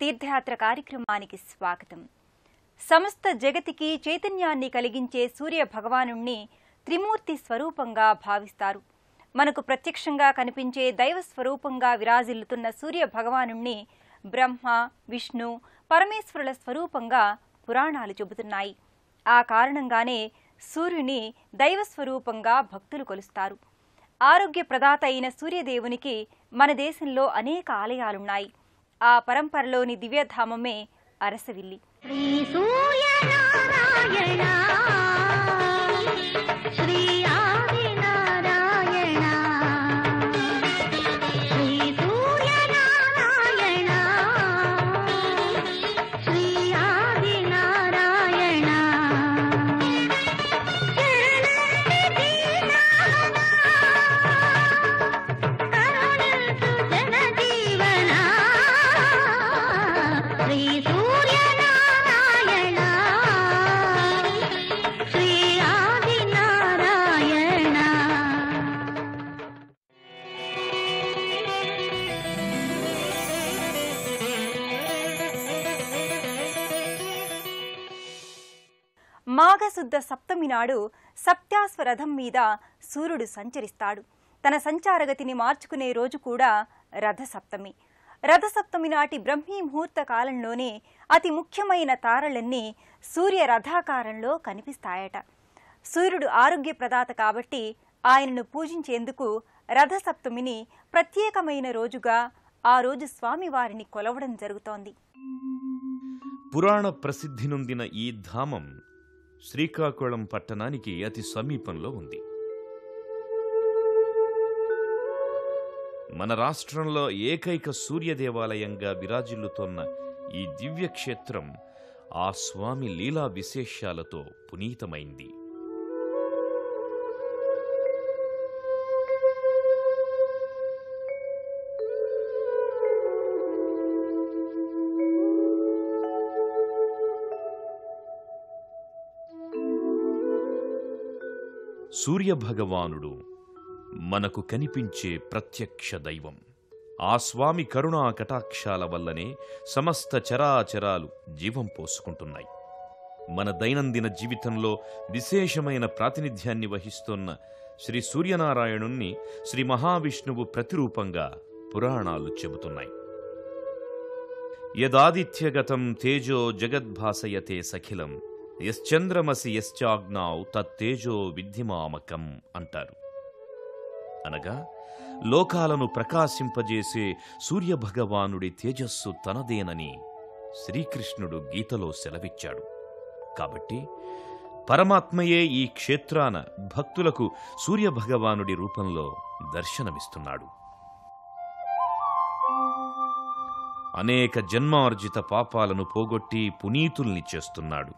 తీర్థయాత్ర కార్యక్రమానికి స్వాగతం. సమస్త జగతికి చైతన్యాన్ని కలిగించే సూర్య భగవానుణ్ణి త్రిమూర్తి స్వరూపంగా భావిస్తారు. మనకు ప్రత్యక్షంగా కనిపించే దైవ స్వరూపంగా విరాజిల్లుతున్న సూర్య భగవానుణ్ణి బ్రహ్మ, విష్ణు, పరమేశ్వరుల స్వరూపంగా పురాణాలు చెబుతున్నాయి. ఆ కారణంగానే సూర్యుని దైవ స్వరూపంగా భక్తులు కొలుస్తారు. ఆరోగ్య ప్రదాత అయిన సూర్యదేవునికి మన దేశంలో అనేక ఆలయాలున్నాయి. ఆ పరంపరలోని దివ్యధామమే అరసవిల్లి. మాఘశుద్ధ సప్తమి నాడు సప్తాశ్వరథం మీద సూర్యుడు సంచరిస్తాడు. తన సంచారగతిని మార్చుకునే రోజు కూడా రథసప్తమి. రథసప్తమి నాటి బ్రహ్మీ ముహూర్త కాలంలోనే అతి ముఖ్యమైన తారలన్నీ సూర్య రథాకారంలో కనిపిస్తాయట. సూర్యుడు ఆరోగ్య ప్రదాత కాబట్టి ఆయనను పూజించేందుకు రథసప్తమిని ప్రత్యేకమైన రోజుగా ఆ రోజు స్వామివారిని కొలవడం జరుగుతోంది. పురాణ ప్రసిద్ధి నొందిన ఈ ధామం శ్రీకాకుళం పట్టణానికి అతి సమీపంలో ఉంది. మన రాష్ట్రంలో ఏకైక సూర్య దేవాలయంగా విరాజిల్లుతోన్న ఈ దివ్యక్షేత్రం ఆ స్వామి లీలా విశేషాలతో పునీతమైంది. సూర్యభగవానుడు మనకు కనిపించే ప్రత్యక్ష దైవం. ఆ స్వామి కరుణా కటాక్షాల వల్లనే సమస్త చరాచరాలు జీవం పోసుకుంటున్నాయి. మన దైనందిన జీవితంలో విశేషమైన ప్రాతినిధ్యాన్ని వహిస్తున్న శ్రీ సూర్యనారాయణుణ్ణి శ్రీ మహావిష్ణువు ప్రతిరూపంగా పురాణాలు చెబుతున్నాయి. యదాదిత్యగతం తేజో జగద్భాసయతే సఖిలం యశ్చంద్రమసి యశ్చాగ్నౌ తత్తేజో విద్ధిమామకం అంటారు. అనగా లోకాలను ప్రకాశింపజేసే సూర్యభగవానుడి తేజస్సు తనదేనని శ్రీకృష్ణుడు గీతలో సెలవిచ్చాడు. కాబట్టి పరమాత్మయే ఈ క్షేత్రాన భక్తులకు సూర్యభగవానుడి రూపంలో దర్శనమిస్తున్నాడు. అనేక జన్మార్జిత పాపాలను పోగొట్టి పునీతుల్ని చేస్తున్నాడు.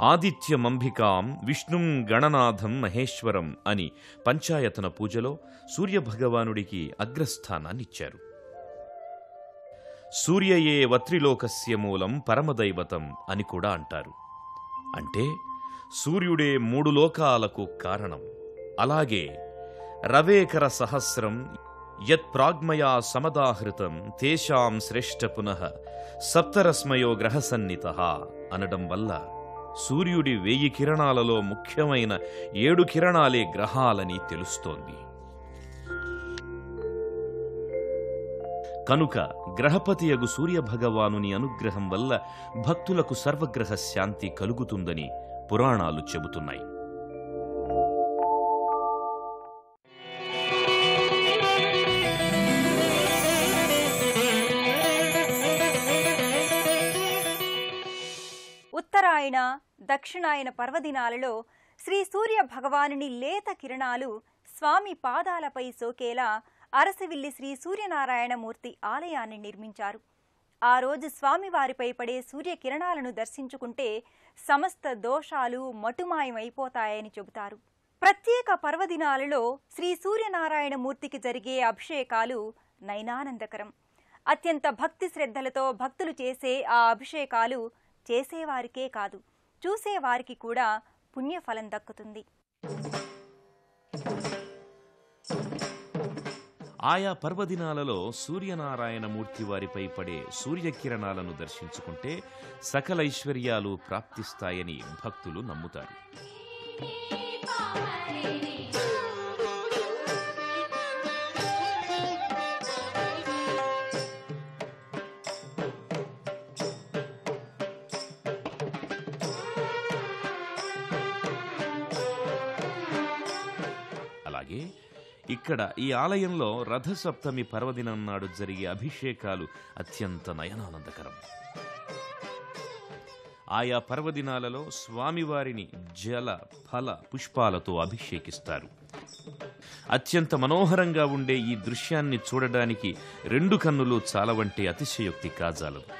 ఆదిత్యమంభికాం విష్ణుం గణనాథం మహేశ్వరం అని పంచాయతన పూజలో సూర్యభగవానుడికి అగ్రస్థానాన్నిచ్చారు. సూర్యయే వత్రిలోకస్య మూలం పరమదైవతం అని కూడా అంటారు. అంటే సూర్యుడే మూడు లోకాలకు కారణం. అలాగే రవేకర సహస్రం యత్ ప్రాగ్మయా సమదాహృతం తేషాం శ్రేష్ఠ పునః సప్తరశ్మయో గ్రహసన్నితః అనడం వల్ల సూర్యుడి 1000 కిరణాలలో ముఖ్యమైన 7 కిరణాలే గ్రహాలని తెలుస్తోంది. కనుక గ్రహపతియగు సూర్యభగవానుని అనుగ్రహం వల్ల భక్తులకు సర్వగ్రహ శాంతి కలుగుతుందని పురాణాలు చెబుతున్నాయి. ఉత్తరాయణ, దక్షిణాయన పర్వదినాలలో శ్రీ సూర్య భగవానుని లేత కిరణాలు స్వామి పాదాలపై సోకేలా అరసవిల్లి శ్రీ సూర్యనారాయణమూర్తి ఆలయాన్ని నిర్మించారు. ఆ రోజు స్వామివారిపై పడే సూర్యకిరణాలను దర్శించుకుంటే సమస్త దోషాలు మటుమాయమైపోతాయని చెబుతారు. ప్రత్యేక పర్వదినాలలో శ్రీ సూర్యనారాయణమూర్తికి జరిగే అభిషేకాలు నయనానందకరం. అత్యంత భక్తి శ్రద్ధలతో భక్తులు చేసే ఆ అభిషేకాలు చేసేవారికే కాదు, చూసేవారికి కూడా పుణ్యఫలం దక్కుతుంది. ఆయా పర్వదినాలలో సూర్యనారాయణమూర్తి వారిపై పడే సూర్యకిరణాలను దర్శించుకుంటే సకల ఐశ్వర్యాలు ప్రాప్తిస్తాయని భక్తులు నమ్ముతారు. అలాగే ఇక్కడ ఈ ఆలయంలో రథసప్తమి పర్వదినం నాడు జరిగే అభిషేకాలు అత్యంత నయనానందకరం. ఆయా పర్వదినాలలో స్వామివారిని జల ఫల పుష్పాలతో అభిషేకిస్తారు. అత్యంత మనోహరంగా ఉండే ఈ దృశ్యాన్ని చూడడానికి 2 కన్నులు చాలవంటే అతిశయోక్తి కాజాలదు.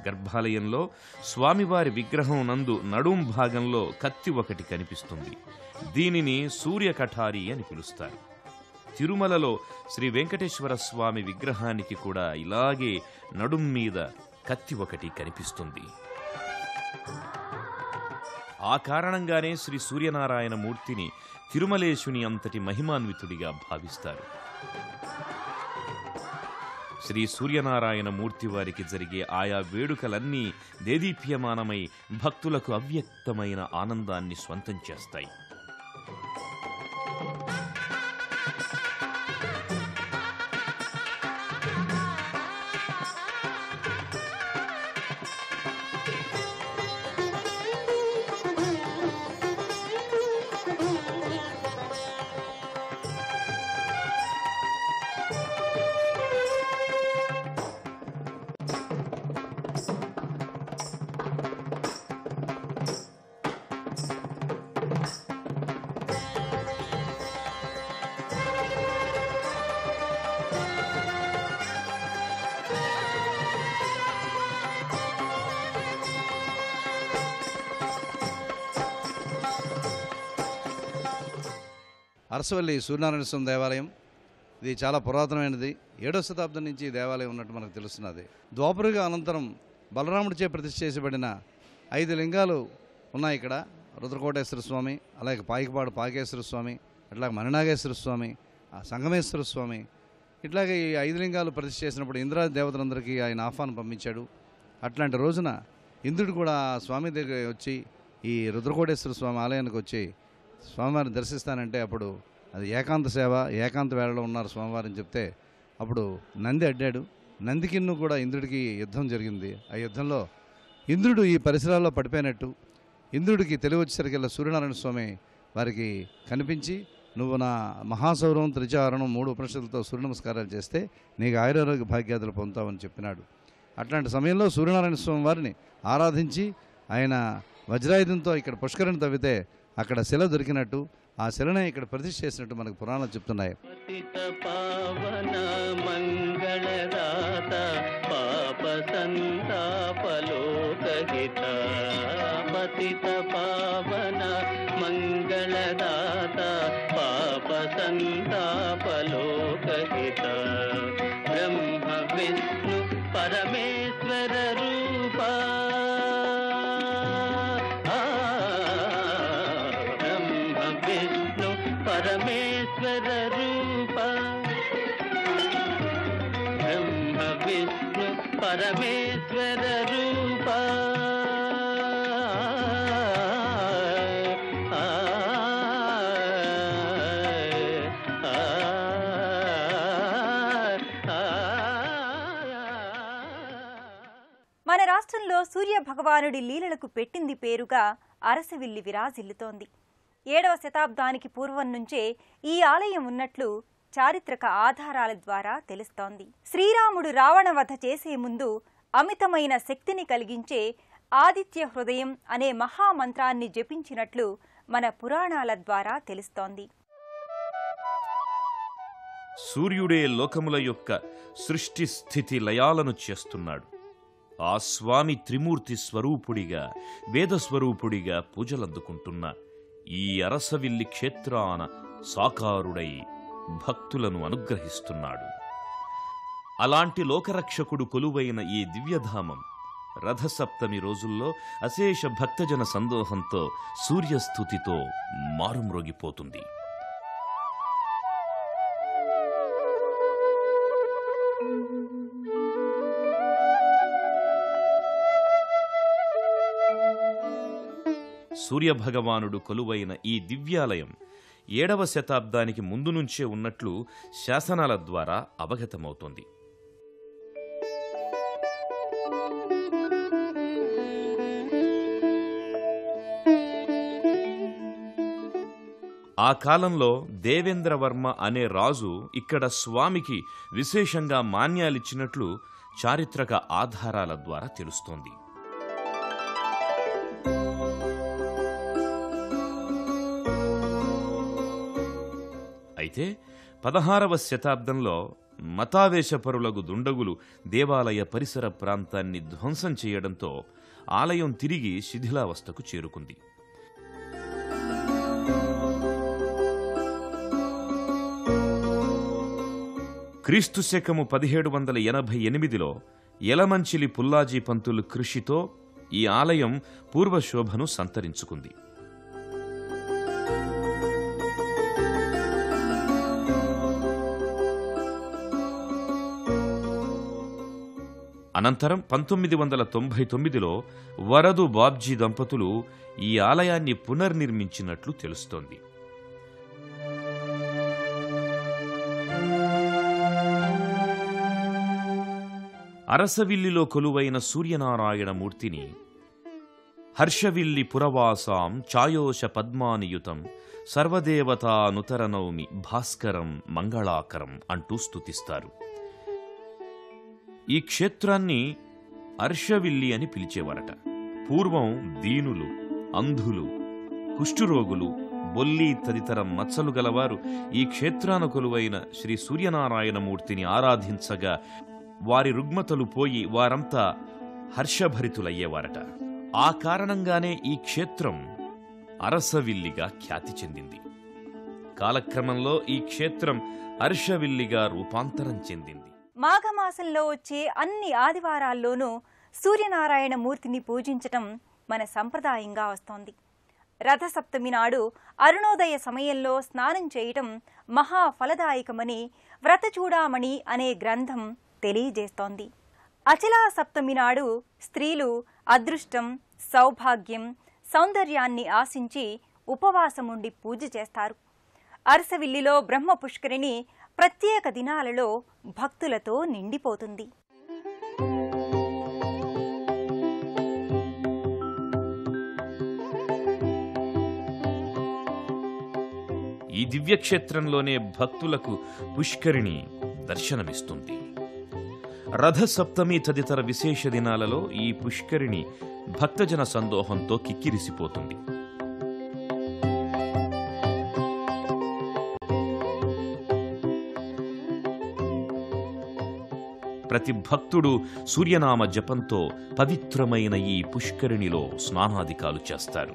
గర్భాలయంలో స్వామివారి విగ్రహం నందు నడుం భాగంలో కత్తి ఒకటి కనిపిస్తుంది. దీనిని సూర్యకఠారి అని పిలుస్తారు. తిరుమలలో శ్రీ వెంకటేశ్వర స్వామి విగ్రహానికి కూడా ఇలాగే నడుం మీద కత్తి ఒకటి కనిపిస్తుంది. ఆ కారణంగానే శ్రీ సూర్యనారాయణ మూర్తిని తిరుమలేశుని అంతటి మహిమాన్వితుడిగా భావిస్తారు. శ్రీ సూర్యనారాయణ మూర్తి వారికి జరిగే ఆయా వేడుకలన్నీ దేదీప్యమానమై భక్తులకు అవ్యక్తమైన ఆనందాన్ని స్వంతం చేస్తాయి. అరసవల్లి సూర్యనారాయణ స్వామి దేవాలయం ఇది చాలా పురాతనమైనది. 7వ శతాబ్దం నుంచి ఈ దేవాలయం ఉన్నట్టు మనకు తెలుస్తున్నది. ద్వాపరయుగ అనంతరం బలరాముడిచే ప్రతిష్ఠ చేసబడిన 5 లింగాలు ఉన్నాయి ఇక్కడ. రుద్రకోటేశ్వర స్వామి, అలాగే పాయికపాడు పాకేశ్వర స్వామి, అట్లాగే మణినాగేశ్వర స్వామి, సంగమేశ్వర స్వామి, ఇట్లాగే ఈ 5 లింగాలు ప్రతిష్ఠ చేసినప్పుడు ఇంద్రాది దేవతలందరికీ ఆయన ఆహ్వానం పంపించాడు. అట్లాంటి రోజున ఇంద్రుడు కూడా స్వామి దగ్గర వచ్చి ఈ రుద్రకోటేశ్వర స్వామి ఆలయానికి వచ్చి స్వామివారిని దర్శిస్తానంటే అప్పుడు అది ఏకాంత సేవ, ఏకాంత వేళలో ఉన్నారు స్వామివారిని చెప్తే అప్పుడు నంది అడ్డాడు. నందికిన్ను కూడా ఇంద్రుడికి యుద్ధం జరిగింది. ఆ యుద్ధంలో ఇంద్రుడు ఈ పరిసరాల్లో పడిపోయినట్టు ఇంద్రుడికి తెలివి వచ్చేసరికల్లా సూర్యనారాయణ స్వామి వారికి కనిపించి నువ్వు నా మహాసౌరం త్రిచారణం 3 ఉపనిషత్తులతో సూర్య నమస్కారాలు చేస్తే నీకు ఆయురారోగ్య భాగ్యాదులు పొందుతావని చెప్పినాడు. అట్లాంటి సమయంలో సూర్యనారాయణ స్వామి వారిని ఆరాధించి ఆయన వజ్రాయుధంతో ఇక్కడ పుష్కరిని తవ్వితే అక్కడ శిల దొరికినట్టు, ఆ శిలనే ఇక్కడ ప్రతిష్ఠ చేసినట్టు మనకు పురాణాలు చెప్తున్నాయి. బ్రహ్మ విష్ణు పరమేశ్వర రూపా పరమేశ్వర రూప బ్రహ్మ విష్ణు పరమేశ్వర రూప మన రాష్ట్రంలో సూర్య భగవానుడి లీలలకు పెట్టింది పేరుగా అరసవిల్లి విరాజిల్లుతోంది. 7వ శతాబ్దానికి పూర్వం నుంచే ఈ ఆలయం ఉన్నట్లు చారిత్రక ఆధారాల ద్వారా తెలుస్తోంది. శ్రీరాముడు రావణ వధ చేసే ముందు అమితమైన శక్తిని కలిగించే ఆదిత్య హృదయం అనే మహామంత్రాన్ని జపించినట్లు మన పురాణాల ద్వారా తెలుస్తోంది. సూర్యుడే లోకముల యొక్క సృష్టి స్థితి లయాలను చేస్తున్నాడు. ఆ స్వామి త్రిమూర్తి స్వరూపుడిగా, వేదస్వరూపుడిగా పూజలందుకుంటున్న ఈ అరసవిల్లి క్షేత్రాన సాకారుడై భక్తులను అనుగ్రహిస్తున్నాడు. అలాంటి లోకరక్షకుడు కొలువైన ఈ దివ్యధామం రథసప్తమి రోజుల్లో అశేష భక్తజన సందోహంతో సూర్యస్థుతితో మారుమ్రోగిపోతుంది. సూర్యభగవానుడు కొలువైన ఈ దివ్యాలయం 7వ శతాబ్దానికి ముందు నుంచే ఉన్నట్లు శాసనాల ద్వారా అవగతమవుతోంది. ఆ కాలంలో దేవేంద్రవర్మ అనే రాజు ఇక్కడ స్వామికి విశేషంగా మాన్యాలిచ్చినట్లు చారిత్రక ఆధారాల ద్వారా తెలుస్తోంది. అయితే 16వ శతాబ్దంలో మతావేశపరులకు దుండగులు దేవాలయ పరిసర ప్రాంతాన్ని ధ్వంసం చేయడంతో ఆలయం తిరిగి శిథిలావస్థకు చేరుకుంది. క్రీస్తు శకము 1788లో యలమంచిలి పుల్లాజీ పంతులు కృషితో ఈ ఆలయం పూర్వశోభను సంతరించుకుంది. అనంతరం 1999లో వరదు బాబ్జీ దంపతులు ఈ ఆలయాన్ని పునర్నిర్మించినట్లు తెలుస్తోంది. అరసవిల్లిలో కొలువైన సూర్యనారాయణమూర్తిని హర్షవిల్లి పురవాసాం ఛాయోష పద్మానియుతం సర్వదేవతానుతరనౌమి భాస్కరం మంగళాకరం అంటూ స్తుతిస్తారు. ఈ క్షేత్రాన్ని హర్షవిల్లి అని పిలిచేవారట. పూర్వం దీనులు, అంధులు, కుష్ఠురోగులు, బొల్లి తదితర మచ్చలు గలవారు ఈ క్షేత్రాన కొలువైన శ్రీ సూర్యనారాయణమూర్తిని ఆరాధించగా వారి రుగ్మతలు పోయి వారంతా హర్షభరితులయ్యేవారట. ఆ కారణంగానే ఈ క్షేత్రం అరసవిల్లిగా ఖ్యాతి చెందింది. కాలక్రమంలో ఈ క్షేత్రం హర్షవిల్లిగా రూపాంతరం చెందింది. మాఘమాసంలో వచ్చే అన్ని ఆదివారాల్లోనూ సూర్యనారాయణ మూర్తిని పూజించటం మన సంప్రదాయంగా వస్తోంది. రథసప్తమి నాడు అరుణోదయ సమయంలో స్నానం చేయటం మహాఫలదాయకమని వ్రతచూడామణి అనే గ్రంథం తెలియజేస్తోంది. అచలా సప్తమి నాడు స్త్రీలు అదృష్టం, సౌభాగ్యం, సౌందర్యాన్ని ఆశించి ఉపవాసముండి పూజ చేస్తారు. అరసవిల్లిలో బ్రహ్మ పుష్కరిణి ప్రత్యేక దినాలలో భక్తులతో నిండిపోతుంది. ఈ దివ్యక్షేత్రంలోనే భక్తులకు పుష్కరిణి దర్శనమిస్తుంది. రథసప్తమి తదితర విశేష దినాలలో ఈ పుష్కరిణి భక్తజన సందోహంతో కిక్కిరిసిపోతుంది. ప్రతి భక్తుడు సూర్యనామ జపంతో పవిత్రమైన ఈ పుష్కరిణిలో స్నానాధికాలు చేస్తారు.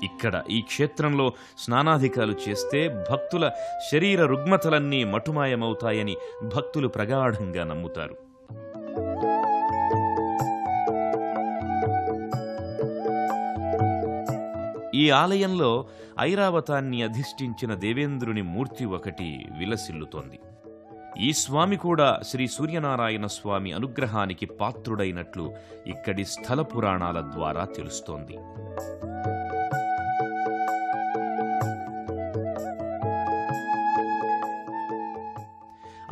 ఇక్కడ ఈ క్షేత్రంలో స్నానాధికాలు చేస్తే భక్తుల శరీర రుగ్మతలన్నీ మటుమాయమవుతాయని భక్తులు ప్రగాఢంగా నమ్ముతారు. ఈ ఆలయంలో ఐరావతాన్ని అధిష్ఠించిన దేవేంద్రుని మూర్తి ఒకటి విలసిల్లుతోంది. ఈ స్వామి కూడా శ్రీ సూర్యనారాయణ స్వామి అనుగ్రహానికి పాత్రుడైనట్లు ఇక్కడి స్థల పురాణాల ద్వారా తెలుస్తోంది.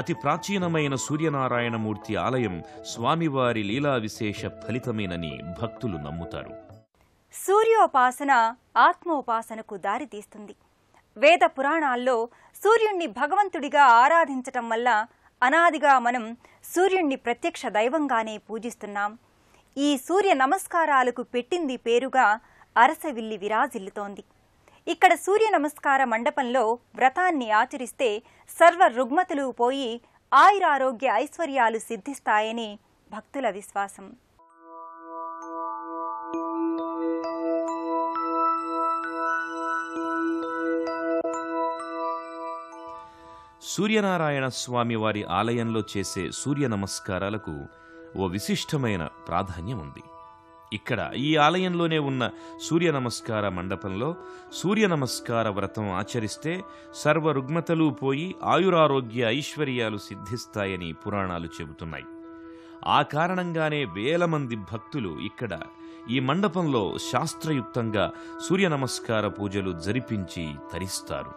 అతి ప్రాచీనమైన సూర్యనారాయణమూర్తి ఆలయం స్వామివారి లీలా విశేష ఫలితమేనని భక్తులు నమ్ముతారు. సూర్యోపాసన ఆత్మోపాసనకు దారితీస్తుంది. వేద పురాణాల్లో సూర్యుణ్ణి భగవంతుడిగా ఆరాధించటం వల్ల అనాదిగా మనం సూర్యుణ్ణి ప్రత్యక్ష దైవంగానే పూజిస్తున్నాం. ఈ సూర్య నమస్కారాలకు పెట్టింది పేరుగా అరసవిల్లి విరాజిల్లుతోంది. ఇక్కడ సూర్య నమస్కార మండపంలో వ్రతాన్ని ఆచరిస్తే సర్వ రుగ్మతలు పోయి ఆయురారోగ్య ఐశ్వర్యాలు సిద్ధిస్తాయని భక్తుల విశ్వాసం. సూర్యనారాయణ స్వామి వారి ఆలయంలో చేసే సూర్య నమస్కారాలకు ఓ విశిష్టమైన ప్రాధాన్యం ఉంది. ఇక్కడ ఈ ఆలయంలోనే ఉన్న సూర్య నమస్కార మండపంలో సూర్య నమస్కార వ్రతం ఆచరిస్తే సర్వ రుగ్మతలు పోయి ఆయురారోగ్య ఐశ్వర్యాలు సిద్ధిస్తాయని పురాణాలు చెబుతున్నాయి. ఆ కారణంగానే వేల మంది భక్తులు ఇక్కడ ఈ మండపంలో శాస్త్రయుక్తంగా సూర్య నమస్కార పూజలు జరిపించి తరిస్తారు.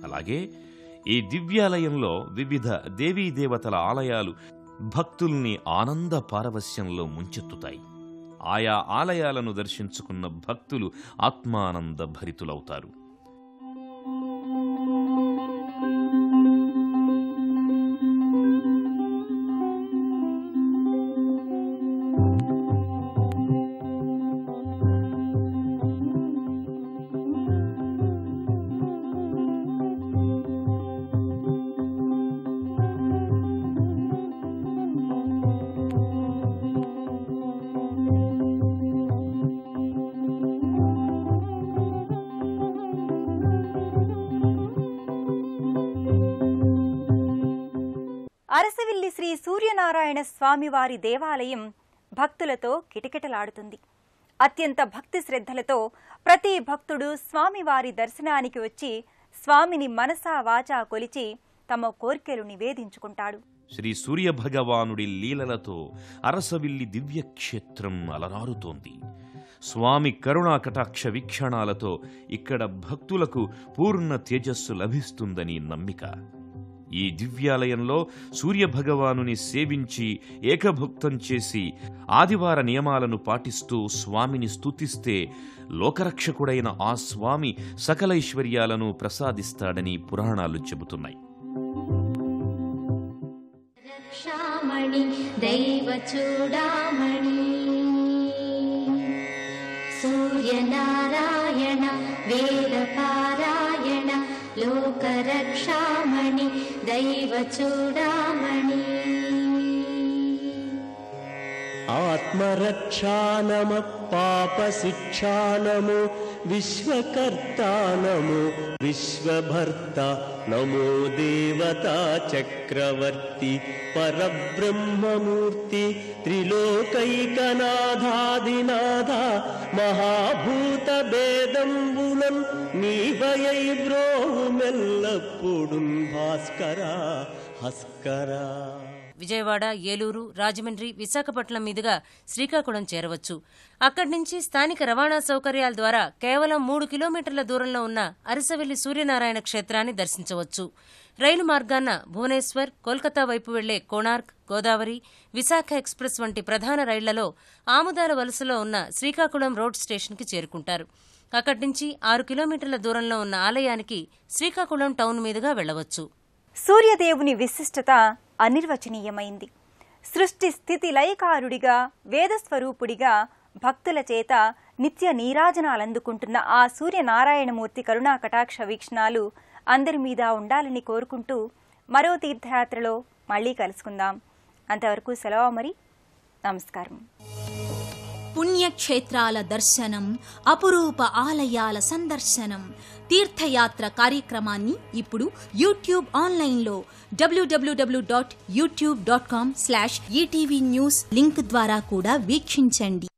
అలాగే ఈ దివ్యాలయంలో వివిధ దేవీదేవతల ఆలయాలు భక్తుల్ని ఆనంద పారవస్యంలో ముంచెత్తుతాయి. ఆయా ఆలయాలను దర్శించుకున్న భక్తులు ఆత్మానంద భరితులవుతారు. అరసవిల్లి శ్రీ సూర్యనారాయణ స్వామివారి దేవాలయం భక్తులతో కిటకిటలాడుతుంది. అత్యంత భక్తి శ్రద్ధలతో ప్రతి భక్తుడు స్వామివారి దర్శనానికి వచ్చి స్వామిని మనసా వాచా కొలిచి తమ కోర్కెలు నివేదించుకుంటాడు. శ్రీ సూర్య భగవానుడి లీలలతో అరసవిల్లి దివ్యక్షేత్రం అలరారుతోంది. స్వామి కరుణా కటాక్ష వీక్షణాలతో ఇక్కడ భక్తులకు పూర్ణ తేజస్సు లభిస్తుందని నమ్మిక. ఈ దివ్యాలయంలో సూర్యభగవానుని సేవించి ఏకభుక్తం చేసి ఆదివార నియమాలను పాటిస్తూ స్వామిని స్తుతిస్తే లోకరక్షకుడైన ఆ స్వామి సకలైశ్వర్యాలను ప్రసాదిస్తాడని పురాణాలు చెబుతున్నాయి. రక్షామణి దైవ చూడామణి సూర్యనారాయణ వేద పారాయణ లోకరక్షామణి దైవ చూడామణి ఆత్మరక్షానమ పాపశిక్షానము విశ్వకర్తానము విశ్వభర్త నమో దేవతా చక్రవర్తి పరబ్రహ్మమూర్తి త్రిలోకైకనాథాదినాథ మహాభూత భేదంబులం నీవయై బ్రోహుమెల్లప్పుడు భాస్కరా హస్కరా. విజయవాడ, ఏలూరు, రాజమండ్రి, విశాఖపట్నం మీదుగా శ్రీకాకుళం చేరవచ్చు. అక్కడి నుంచి స్థానిక రవాణా సౌకర్యాల ద్వారా కేవలం 3 కిలోమీటర్ల దూరంలో ఉన్న అరసవిల్లి సూర్యనారాయణ క్షేత్రాన్ని దర్శించవచ్చు. రైలు మార్గాన భువనేశ్వర్, కోల్కతా వైపు వెళ్లే కోణార్క్, గోదావరి, విశాఖ ఎక్స్ప్రెస్ వంటి ప్రధాన రైళ్లలో ఆముదాల వలసలో ఉన్న శ్రీకాకుళం రోడ్ స్టేషన్కి చేరుకుంటారు. అక్కడి నుంచి 6 కిలోమీటర్ల దూరంలో ఉన్న ఆలయానికి శ్రీకాకుళం టౌన్ మీదుగా వెళ్లవచ్చు. సూర్యదేవుని విశిష్టత అనిర్వచనీయమైంది. సృష్టి స్థితి లయకారుడిగా వేదస్వరూపుడిగా భక్తుల చేత నిత్య నీరాజనాలందుకుంటున్న ఆ సూర్యనారాయణమూర్తి కరుణా కటాక్ష వీక్షణాలు అందరి మీద ఉండాలని కోరుకుంటూ మరో తీర్థయాత్రలో మళ్లీ కలుసుకుందాం. అంతవరకు సెలవు మరి. నమస్కారం. పుణ్యక్షేత్రాల దర్శనం, అపురూప ఆలయాల సందర్శనం, తీర్థయాత్ర కార్యక్రమాన్ని ఇప్పుడు యూట్యూబ్ ఆన్లైన్లో www.youtube.com/ETV News లింక్ ద్వారా కూడా వీక్షించండి.